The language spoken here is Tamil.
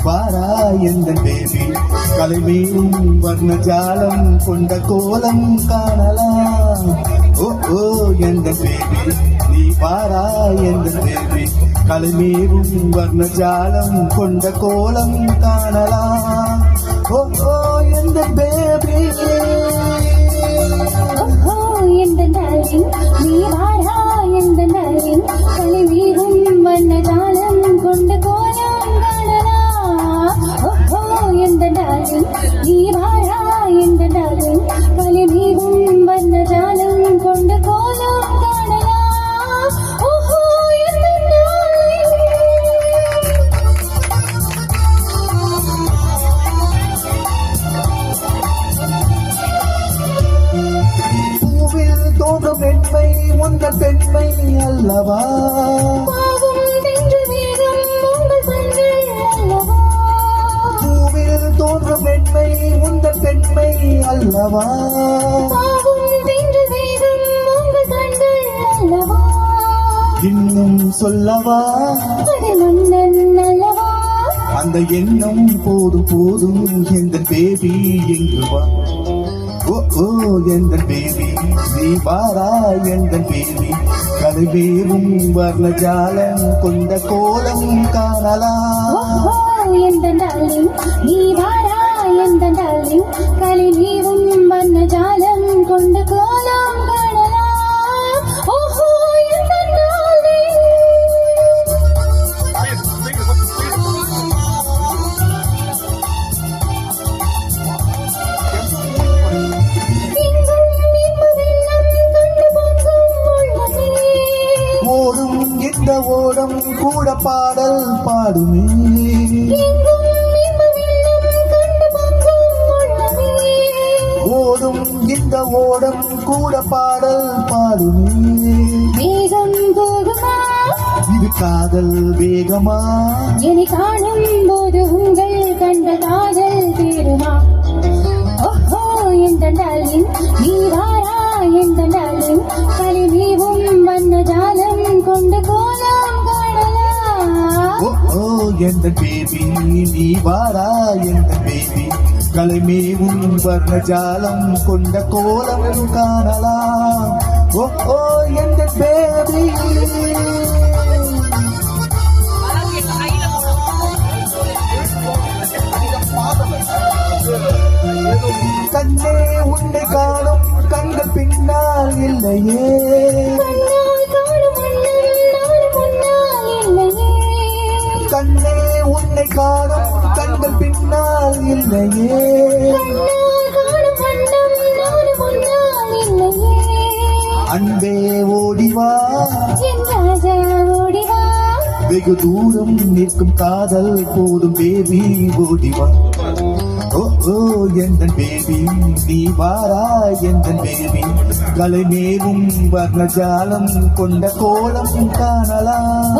பாரா எந்த பேபி கலைமேலும் வர்ணஜாலம் கொண்ட கோலம் காணலாம். ஓ ஓ எந்த பேபி நீ பாரா எந்த பேபி கலைமேலும் வர்ணஜாலம் கொண்ட கோலம் காணலாம். ஓ ஓ எந்த பேபி எந்த டார்லிங் நீ வாரா எந்த டார்லிங் கலைமேலும் வர்ணஜாலம் கொண்ட கோலம் காணலாம். ஓஹோ எந்த டார்லிங் நீ வாரா எந்த டார்லிங் கலைமேலும் வர்ணஜாலம் கொண்ட கோலம் காணலாம். ஓஹோ எந்த டார்லிங் பூவில் தோன்றும் பெண்மை உந்த பெண்மை அல்லவா. பூவில் தோன்றும் பெண்மை உந்த பெண்மை அல்லவா. இன்னும் சொல்லவா அந்த எண்ணம் போதும் போதும் எந்த பேபி எங்கு வா. ஓ ஓ எந்த பேபி நீ பாரா எந்த பேபி கலைவேவும் வர்ணஜாலம் கொண்ட கோலம் காணலாம். எந்த டார்லிங் நீ வாரா எந்த டார்லிங் கலைமேலும் வர்ணஜாலம் கொண்ட கோலம் காணலாம். ஓஹோ எந்த டார்லிங் ஓடும் இந்த ஓடம் கூட பாடல் பாடுமே. ஓடும் இந்த ஓடம் கூட பாடல் பாடுமே. வேகம் போகுமா இது காதல் வேகமா என்னை காணும் போது உங்கள் கண்ட காதல் தீருமா. ஓஹோ எந்த டார்லிங் நீ வாரா எந்த டார்லிங் கலைமேவும் வர்ணஜாலம் கொண்ட கோலம் காணலாம். ஓ ஓ எந்த பேபி நீ வாரா எந்த பேபி கலைமேவும் வர்ணஜாலம் கொண்ட கோலம் காணலாம். ஓ ஓ எந்த பேபி கண்ணே உன்னை காணும் கண்கள் பின்னால் இல்லையே. கண்ணே உன்னை காணும் கண்கள் பின்னால் இல்லையே. அன்பே ஓடிவா வெகு தூரம் நிற்கும் காதல் போதும் பேபி ஓடிவா. ஓ ஓ எந்த பேபி நீ வாரா எந்த பேபி கலைமேவும் வர்ணஜாலம் கொண்ட கோலம் காணலாம்.